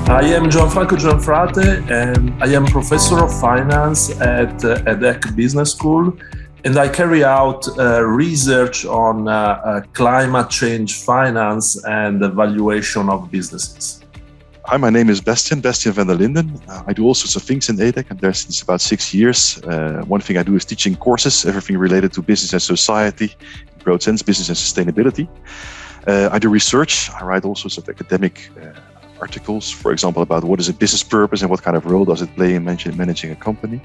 I am Gianfranco Gianfrate, and I am professor of finance at EDHEC Business School, and I carry out research on climate change finance and the valuation of businesses. Hi, my name is Bastiaan van der Linden. I do all sorts of things in EDHEC. I'm there since about 6 years. One thing I do is teaching courses, everything related to business and society, in broad sense, business and sustainability. I do research. I write all sorts of academic articles, for example, about what is a business purpose and what kind of role does it play in managing a company.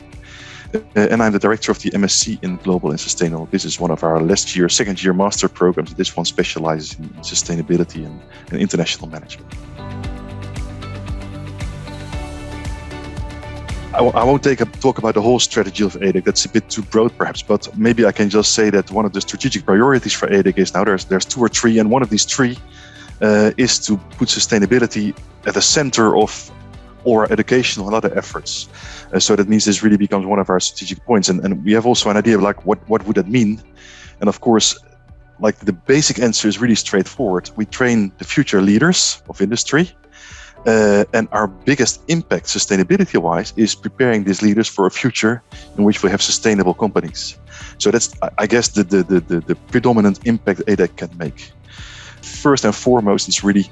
And I'm the director of the MSc in Global and Sustainable Business, one of our second year master programs. This one specializes in sustainability and international management. I won't talk about the whole strategy of EDHEC. That's a bit too broad, perhaps, but maybe I can just say that one of the strategic priorities for EDHEC is now there's 2 or 3, and one of these 3 is to put sustainability at the center of our educational and other efforts. So that means this really becomes one of our strategic points. And we have also an idea of like what would that mean? And of course, like the basic answer is really straightforward. We train the future leaders of industry. And our biggest impact sustainability-wise is preparing these leaders for a future in which we have sustainable companies. So that's, I guess, the predominant impact EDHEC can make. First and foremost, it's really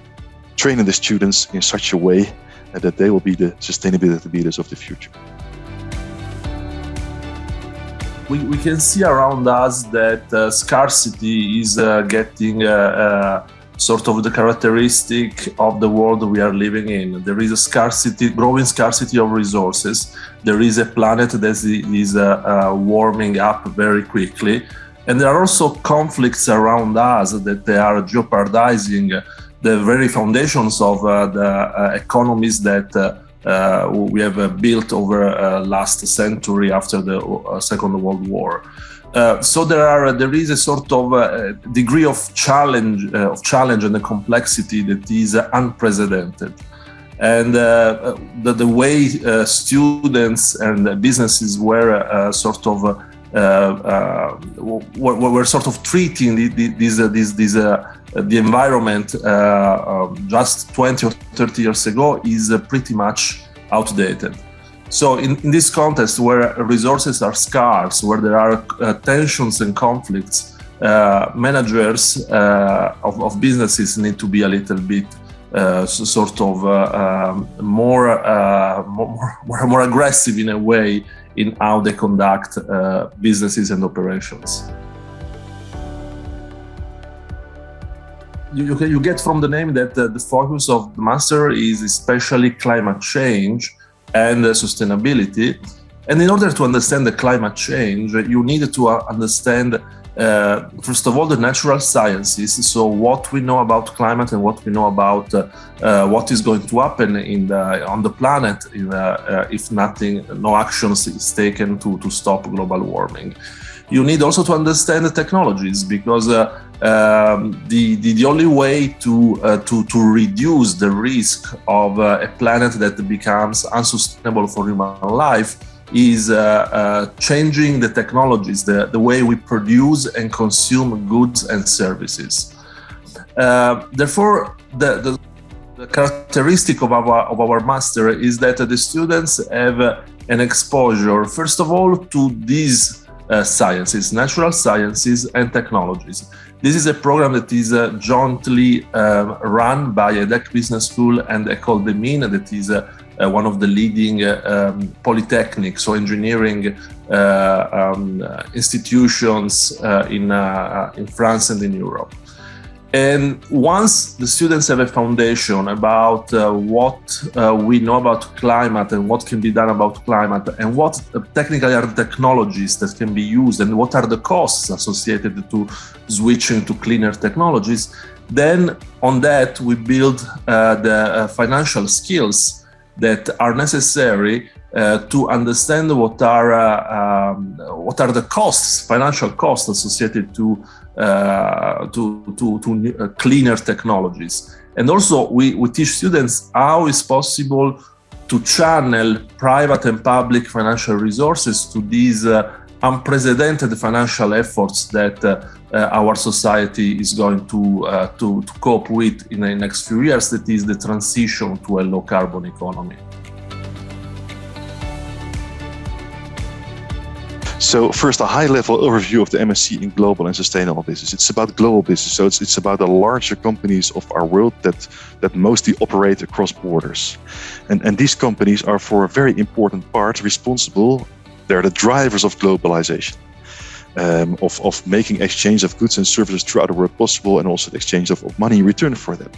training the students in such a way that they will be the sustainability leaders of the future. We can see around us that scarcity is getting sort of the characteristic of the world we are living in. There is a growing scarcity of resources. There is a planet that is warming up very quickly. And there are also conflicts around us that they are jeopardizing the very foundations of the economies that we have built over last century after the Second World War. So there is a sort of degree of challenge and the complexity that is unprecedented. And the way students and businesses were sort of treating the environment just 20 or 30 years ago is pretty much outdated. So in this context where resources are scarce, where there are tensions and conflicts, managers of businesses need to be a little bit more aggressive in a way in how they conduct businesses and operations. You get from the name that the focus of the master is especially climate change and sustainability. And in order to understand the climate change, you need to understand, first of all, the natural sciences. So what we know about climate and what we know about what is going to happen on the planet if no actions is taken to stop global warming. You need also to understand the technologies, because the only way to reduce the risk of a planet that becomes unsustainable for human life is changing the technologies, the way we produce and consume goods and services. Therefore, the characteristic of our master is that the students have an exposure, first of all, to these sciences, natural sciences and technologies. This is a program that is jointly run by EDHEC Business School and École des Mines, that is one of the leading polytechnics, so engineering institutions in France and in Europe. And once the students have a foundation about what we know about climate and what can be done about climate and what technically are the technologies that can be used and what are the costs associated to switching to cleaner technologies, then on that we build the financial skills that are necessary to understand what are the costs, financial costs associated to cleaner technologies. And also we teach students how it's possible to channel private and public financial resources to these unprecedented financial efforts that our society is going to cope with in the next few years. That is the transition to a low carbon economy. So first, a high-level overview of the MSc in global and sustainable business. It's about global business, so it's about the larger companies of our world that mostly operate across borders. And these companies are for a very important part responsible. They're the drivers of globalization, of making exchange of goods and services throughout the world possible, and also the exchange of money in return for them.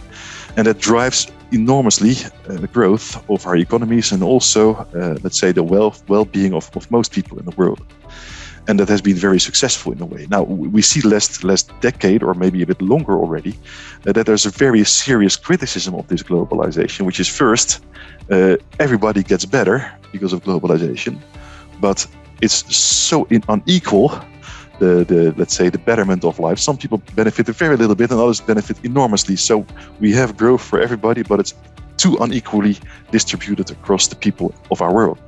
And that drives enormously the growth of our economies and also, let's say, the well-being of most people in the world. And that has been very successful in a way. Now, we see last decade, or maybe a bit longer already, that there's a very serious criticism of this globalization, which is first, everybody gets better because of globalization, but it's so unequal, let's say, the betterment of life. Some people benefit a very little bit and others benefit enormously. So we have growth for everybody, but it's too unequally distributed across the people of our world.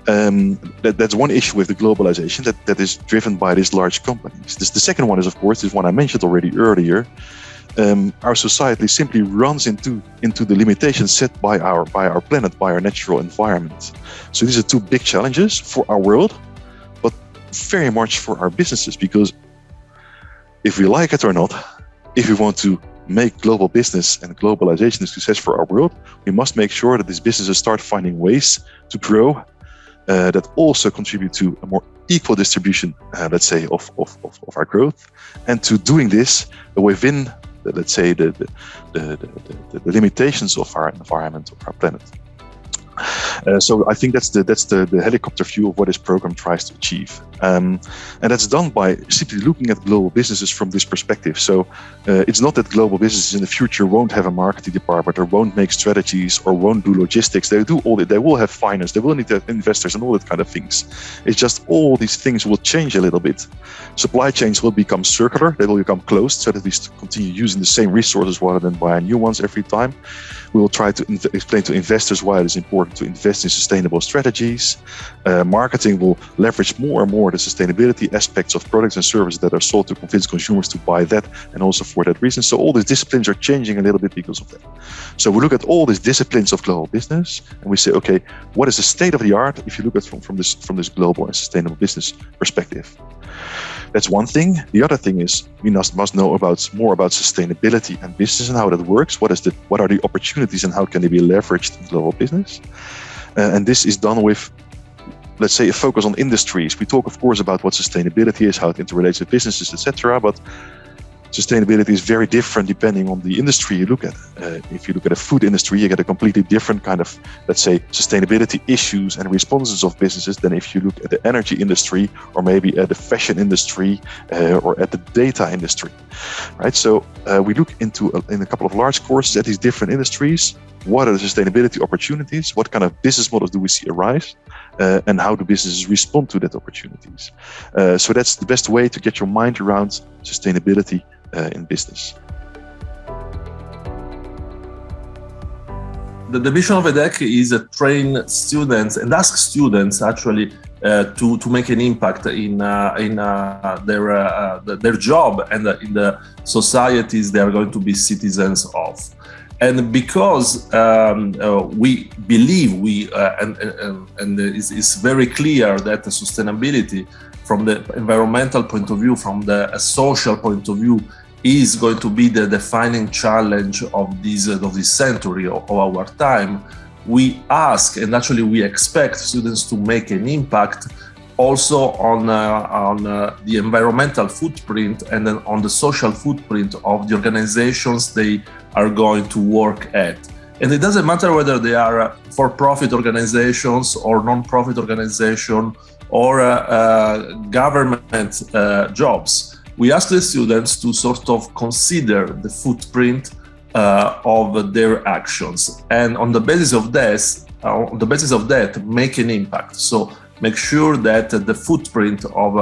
That's one issue with the globalization that is driven by these large companies. The second one is, of course, this one I mentioned already earlier. Our society simply runs into the limitations set by our planet, by our natural environment. So these are two big challenges for our world, but very much for our businesses, because if we like it or not, if we want to make global business and globalization a success for our world, we must make sure that these businesses start finding ways to grow that also contribute to a more equal distribution, let's say, of our growth, and to doing this within, let's say, the limitations of our environment, of our planet. So I think that's the helicopter view of what this program tries to achieve, and that's done by simply looking at global businesses from this perspective. So it's not that global businesses in the future won't have a marketing department or won't make strategies or won't do logistics. They do all that. They will have finance. They will need investors and all that kind of things. It's just all these things will change a little bit. Supply chains will become circular. They will become closed, so that we continue using the same resources rather than buying new ones every time. We will try to explain to investors why it is important to invest in sustainable strategies. Marketing will leverage more and more the sustainability aspects of products and services that are sold to convince consumers to buy that, and also for that reason. So all these disciplines are changing a little bit because of that. So we look at all these disciplines of global business and we say, okay, what is the state of the art if you look at from this global and sustainable business perspective? That's one thing. The other thing is we must know more about sustainability and business and how that works. What are the opportunities and how can they be leveraged in global business? And this is done with, let's say, a focus on industries. We talk, of course, about what sustainability is, how it interrelates with businesses, etc. But sustainability is very different depending on the industry you look at. If you look at a food industry, you get a completely different kind of, let's say, sustainability issues and responses of businesses than if you look at the energy industry or maybe at the fashion industry or at the data industry, right? So we look in a couple of large courses at these different industries. What are the sustainability opportunities? What kind of business models do we see arise? And how do businesses respond to that opportunities? So that's the best way to get your mind around sustainability in business. The mission of EDHEC is to train students and ask students actually to make an impact in their job and in the societies they are going to be citizens of. And because we believe and it's very clear that the sustainability from the environmental point of view, from the social point of view, is going to be the defining challenge of this century of our time, we ask and actually we expect students to make an impact also on the environmental footprint and then on the social footprint of the organizations they are going to work at. And it doesn't matter whether they are for-profit organizations or non-profit organizations or government jobs. We ask the students to sort of consider the footprint of their actions, and on the basis of that, make an impact. So make sure that the footprint of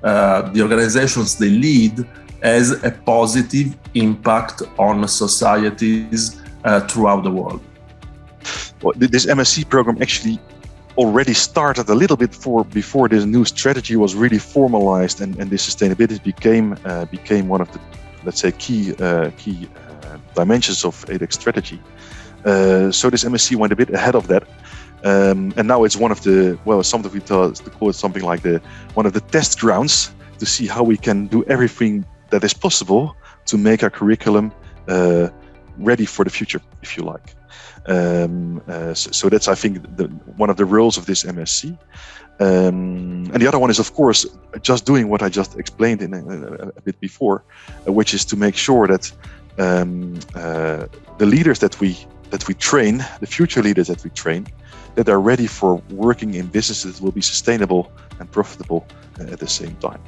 the organizations they lead has a positive impact on societies throughout the world. Well, this MSc program actually already started a little bit before this new strategy was really formalized, and this sustainability became one of the, let's say, key dimensions of EDHEC strategy. So this MSc went a bit ahead of that, and now it's one of the, well, something we call it something like one of the test grounds to see how we can do everything that is possible to make our curriculum ready for the future, if you like. So that's, I think, one of the roles of this MSc. And the other one is, of course, just doing what I just explained in a bit before, which is to make sure that the leaders that we train, the future leaders that we train, that are ready for working in businesses that will be sustainable and profitable at the same time.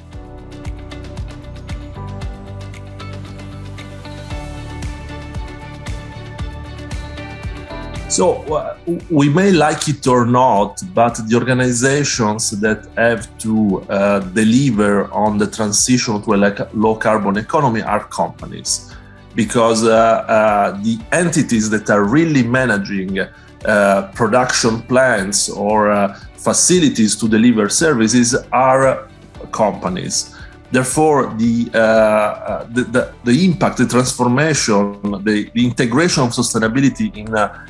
So we may like it or not, but the organizations that have to deliver on the transition to a low carbon economy are companies, because the entities that are really managing production plants or facilities to deliver services are companies. Therefore, the impact, the transformation, the integration of sustainability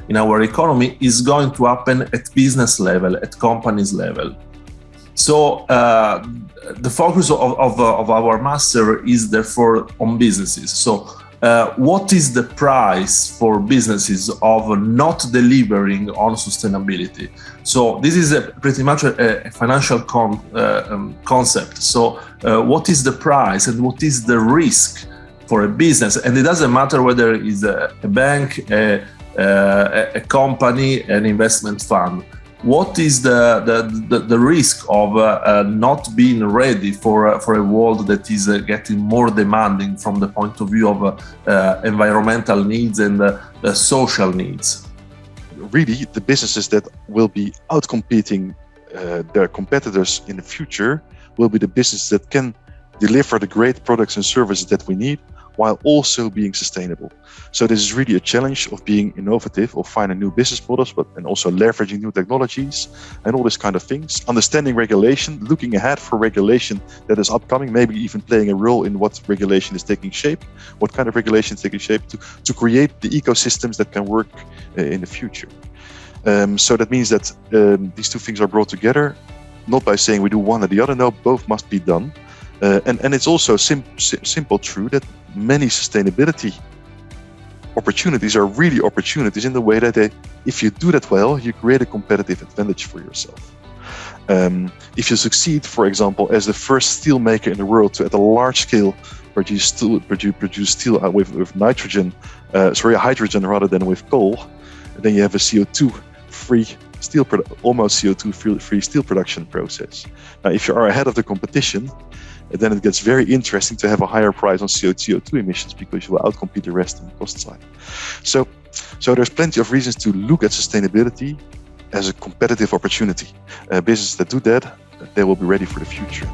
in our economy is going to happen at business level, at companies level. So the focus of our master is therefore on businesses. So what is the price for businesses of not delivering on sustainability? So this is pretty much a financial concept. So what is the price and what is the risk for a business? And it doesn't matter whether it's a bank, a company, an investment fund. What is the risk of not being ready for a world that is getting more demanding from the point of view of environmental needs and social needs? Really, the businesses that will be outcompeting their competitors in the future will be the businesses that can deliver the great products and services that we need while also being sustainable. So this is really a challenge of being innovative, of finding new business models, and also leveraging new technologies and all these kind of things. Understanding regulation, looking ahead for regulation that is upcoming, maybe even playing a role in what regulation is taking shape, what kind of regulation is taking shape to create the ecosystems that can work in the future. So that means that these two things are brought together, not by saying we do one or the other, no, both must be done. And it's also simple true that many sustainability opportunities are really opportunities in the way that if you do that well, you create a competitive advantage for yourself. If you succeed, for example, as the first steel maker in the world to at a large scale produce steel with hydrogen rather than with coal, then you have a CO2-free steel, almost CO2-free steel production process. Now, if you are ahead of the competition, then it gets very interesting to have a higher price on CO2 emissions because you will outcompete the rest on the cost side. So there's plenty of reasons to look at sustainability as a competitive opportunity. Businesses that do that, they will be ready for the future.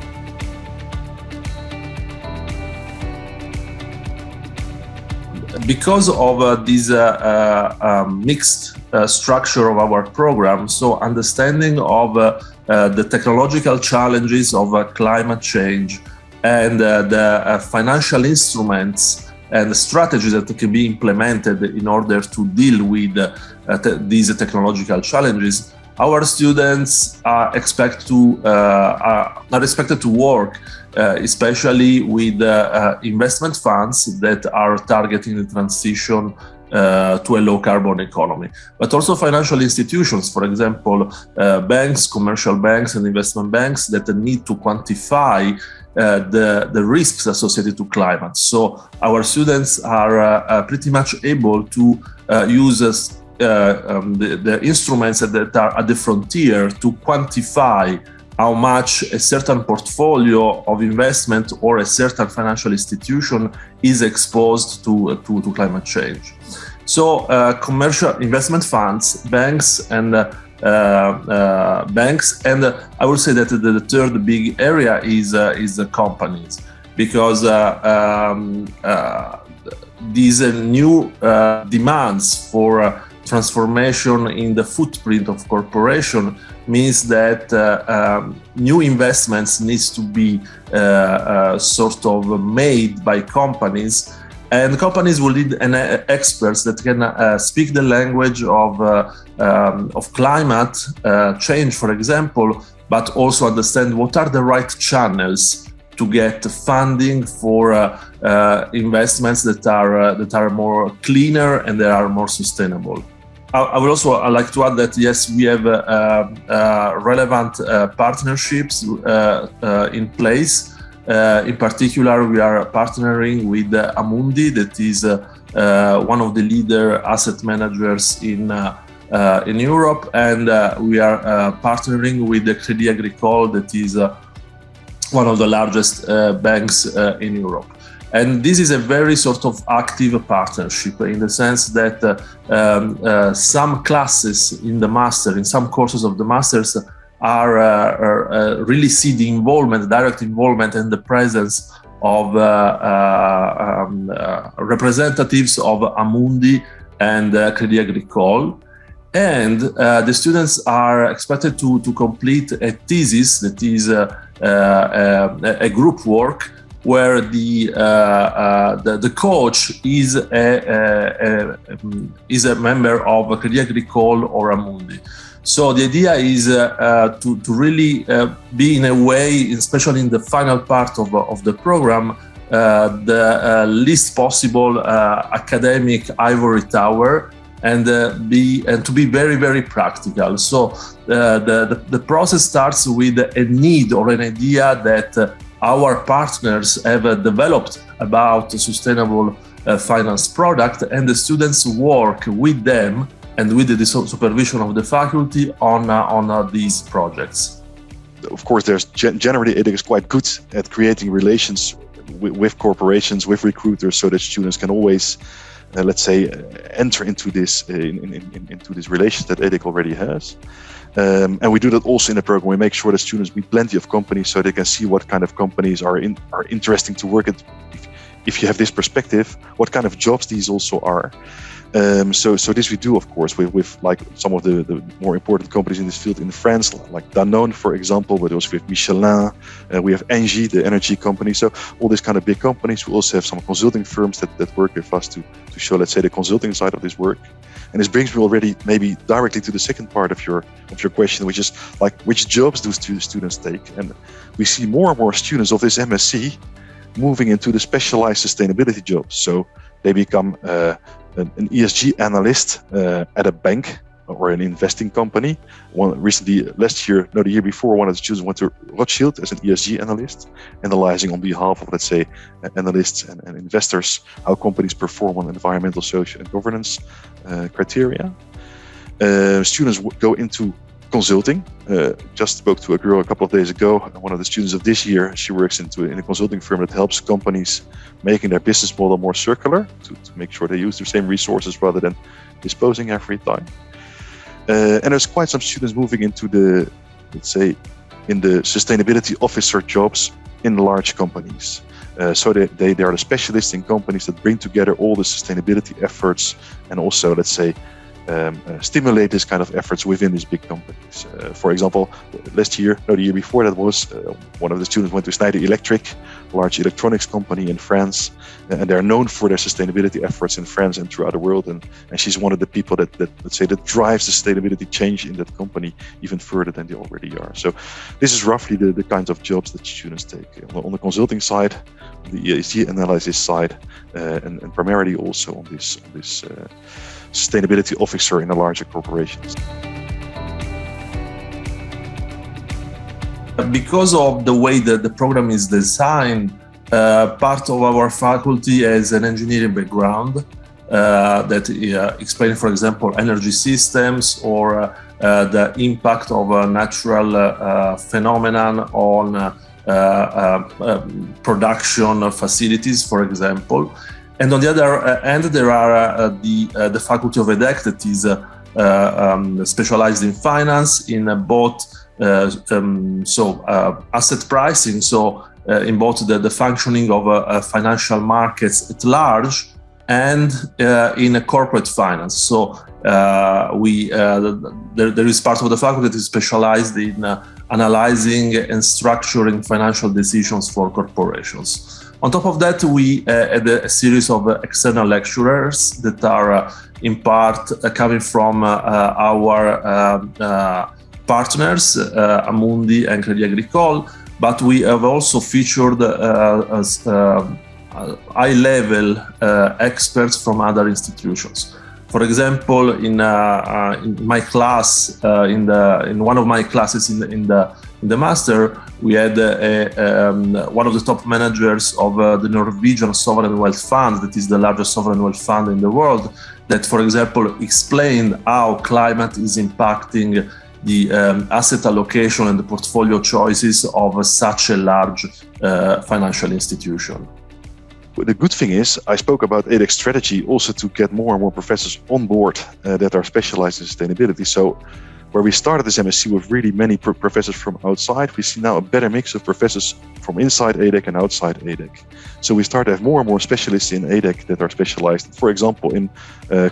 Because of this mixed structure of our program, so understanding of the technological challenges of climate change and the financial instruments and the strategies that can be implemented in order to deal with these technological challenges, our students are expected to work especially with investment funds that are targeting the transition to a low carbon economy, but also financial institutions, for example, banks, commercial banks and investment banks that need to quantify the risks associated to climate. So our students are pretty much able to use the instruments that are at the frontier to quantify how much a certain portfolio of investment or a certain financial institution is exposed to climate change. So commercial investment funds, banks, and I would say that the third big area is the companies, because these new demands for transformation in the footprint of corporation means that new investments needs to be sort of made by companies, and companies will need experts that can speak the language of climate change, for example, but also understand what are the right channels to get funding for investments that are more cleaner and that are more sustainable. I would also like to add that yes, we have relevant partnerships in place. In particular, we are partnering with Amundi, that is one of the leader asset managers in Europe, and we are partnering with the Crédit Agricole, that is one of the largest banks in Europe. And this is a very sort of active partnership in the sense that some classes in the master, in some courses of the masters, are really see the involvement, direct involvement, and the presence of representatives of Amundi and Crédit Agricole. And the students are expected to complete a thesis that is a group work where the coach is a member of Crédit Agricole or Amundi. So the idea is to really be in a way, especially in the final part of the program, the least possible academic ivory tower, and to be very, very practical. So the process starts with a need or an idea that our partners have developed about a sustainable finance product, and the students work with them and with the supervision of the faculty on these projects. Of course, there's generally EDHEC is quite good at creating relations with corporations, with recruiters, so that students can always, let's say, enter into this into this relations that EDHEC already has. And we do that also in the program. We make sure that students meet plenty of companies so they can see what kind of companies are interesting to work at. If you have this perspective, what kind of jobs these also are. So this we do, of course, with like some of the more important companies in this field in France, like Danone, for example, but also with Michelin. We have Engie, the energy company. So all these kind of big companies. We also have some consulting firms that work with us to show, let's say, the consulting side of this work. And this brings me already maybe directly to the second part of your question, which is like, which jobs do students take? And we see more and more students of this MSc moving into the specialized sustainability jobs. So they become an ESG analyst at a bank or an investing company. The year before, one of the students went to Rothschild as an ESG analyst, analyzing on behalf of, let's say, analysts and investors how companies perform on environmental, social, and governance criteria. Students go into consulting. Just spoke to a girl a couple of days ago, one of the students of this year. She works in a consulting firm that helps companies making their business model more circular to make sure they use the same resources rather than disposing every time. And there's quite some students moving into the, let's say, in the sustainability officer jobs in large companies. So they are the specialists in companies that bring together all the sustainability efforts and also, let's say, stimulate this kind of efforts within these big companies. For example, the year before that was one of the students went to Schneider Electric, a large electronics company in France, and they're known for their sustainability efforts in France and throughout the world. And she's one of the people that let's say that drives the sustainability change in that company even further than they already are. So this is roughly the kinds of jobs that students take on the consulting side, on the ESG analysis side, and primarily also on this sustainability officer in the larger corporations. Because of the way that the program is designed, part of our faculty has an engineering background that explain, for example, energy systems or the impact of a natural phenomenon on production facilities, for example. And on the other end, there are the faculty of EDHEC that is specialized in finance, in both asset pricing, so in both the functioning of financial markets at large, and in a corporate finance. So there is part of the faculty that is specialized in analyzing and structuring financial decisions for corporations. On top of that, we had a series of external lecturers that are in part coming from our partners, Amundi and Crédit Agricole, but we have also featured high-level experts from other institutions. For example, in my class, in one of my classes in the master, we had one of the top managers of the Norwegian Sovereign Wealth Fund, that is the largest sovereign wealth fund in the world, that, for example, explained how climate is impacting the asset allocation and the portfolio choices of such a large financial institution. The good thing is, I spoke about EDHEC strategy also to get more and more professors on board that are specialized in sustainability. So where we started this MSc with really many professors from outside, we see now a better mix of professors from inside EDHEC and outside EDHEC. So we start to have more and more specialists in EDHEC that are specialized, for example, in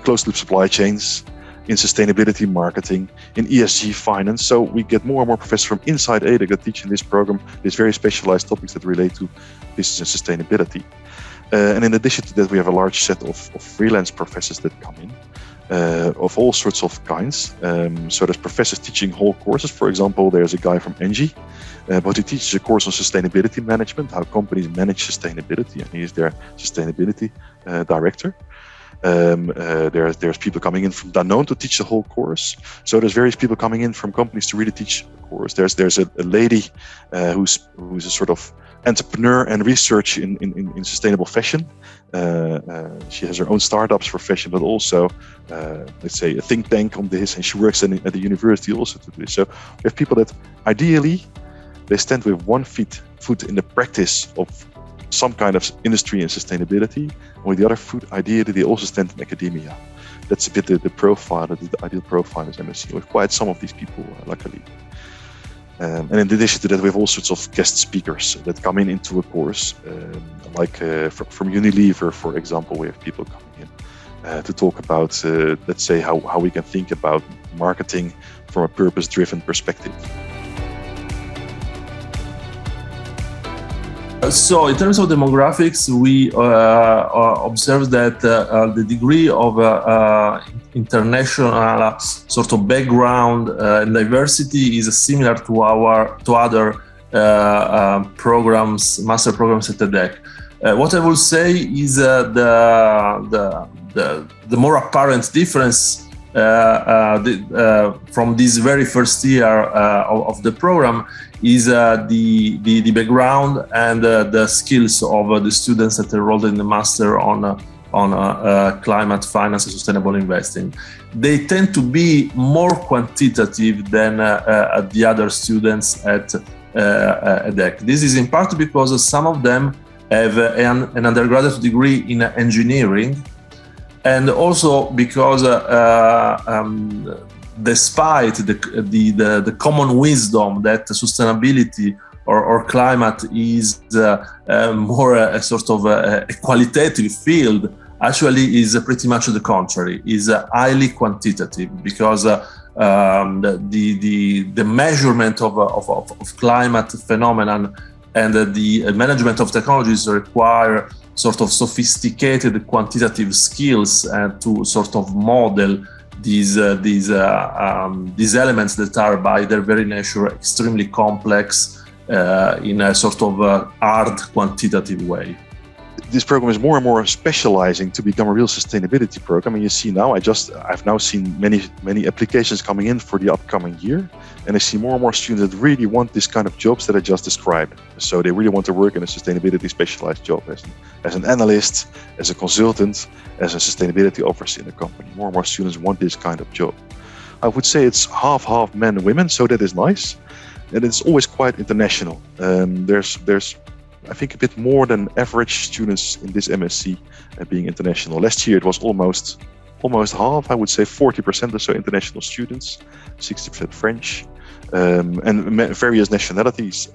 closed-loop supply chains, in sustainability marketing, in ESG finance. So we get more and more professors from inside EDHEC that teach in this program these very specialized topics that relate to business and sustainability. And in addition to that, we have a large set of freelance professors that come in of all sorts of kinds. So there's professors teaching whole courses. For example, there's a guy from Engie, but he teaches a course on sustainability management, how companies manage sustainability, and he is their sustainability director. There's people coming in from Danone to teach the whole course. So there's various people coming in from companies to really teach the course. There's a lady who's a sort of entrepreneur and research in sustainable fashion. She has her own startups for fashion, but also, let's say, a think tank on this, and she works at the university also to do this. So we have people that ideally they stand with one foot in the practice of some kind of industry and sustainability, and with the other foot, ideally, they also stand in academia. That's a bit the profile, the ideal profile as MSc. We've quite some of these people, luckily. And in addition to that, we have all sorts of guest speakers that come into a course, like from Unilever, for example. We have people coming in to talk about, let's say, how we can think about marketing from a purpose-driven perspective. So in terms of demographics, we observe that the degree of international sort of background and diversity is similar to other programs, master programs at EDHEC. What I will say is the more apparent difference from this very first year of the program is the background and the skills of the students that enrolled in the master on climate finance and sustainable investing. They tend to be more quantitative than the other students at EDHEC. This is in part because some of them have an undergraduate degree in engineering, and also because despite the common wisdom that sustainability or climate is more a sort of a qualitative field, actually is pretty much the contrary, is highly quantitative, because the measurement of climate phenomenon and the management of technologies require sort of sophisticated quantitative skills to sort of model these elements that are by their very nature extremely complex in a sort of hard quantitative way. This program is more and more specializing to become a real sustainability program. And you see now, I've now seen many applications coming in for the upcoming year, and I see more and more students that really want this kind of jobs that I just described. So they really want to work in a sustainability specialized job as an analyst, as a consultant, as a sustainability officer in a company. More and more students want this kind of job. I would say it's half men and women, so that is nice, and it's always quite international. There's I think a bit more than average students in this MSc being international. Last year it was almost half, I would say 40% or so international students, 60% French, and various nationalities,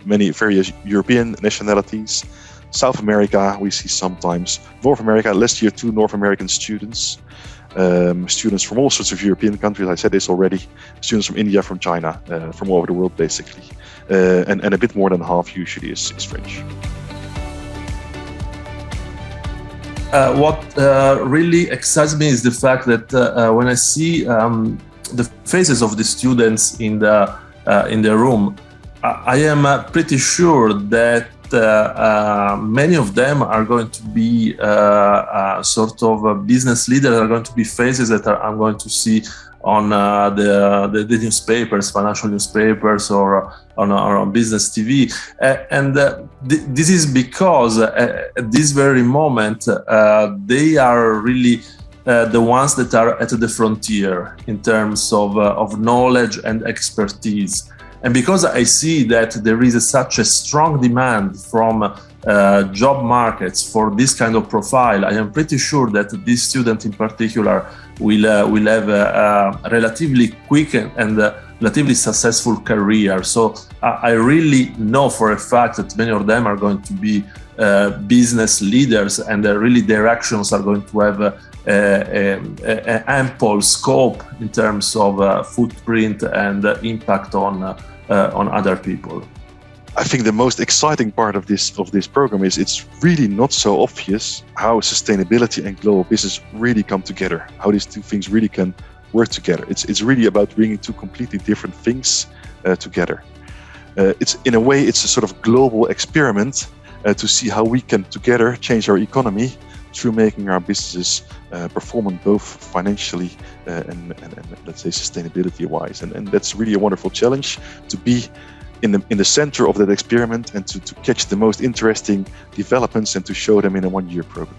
many various European nationalities, South America, we see sometimes. North America, last year 2 North American students. Students from all sorts of European countries, I said this already. Students from India, from China, from all over the world basically. And a bit more than half usually is French. What really excites me is the fact that when I see the faces of the students in the room, I am pretty sure that many of them are going to be sort of business leaders, are going to be faces that I'm going to see on the newspapers, financial newspapers, or on business TV. This is because at this very moment, they are really the ones that are at the frontier in terms of knowledge and expertise. And because I see that there is such a strong demand from job markets for this kind of profile, I am pretty sure that this student in particular will have a relatively quick and relatively successful career. So I really know for a fact that many of them are going to be business leaders, and really their actions are going to have an ample scope in terms of footprint and impact on other people. I think the most exciting part of this program is it's really not so obvious how sustainability and global business really come together, how these two things really can work together. It's really about bringing two completely different things together. It's in a way, it's a sort of global experiment to see how we can together change our economy through making our businesses performant both financially and let's say sustainability wise. And that's really a wonderful challenge to be in the center of that experiment and to catch the most interesting developments and to show them in a 1-year program.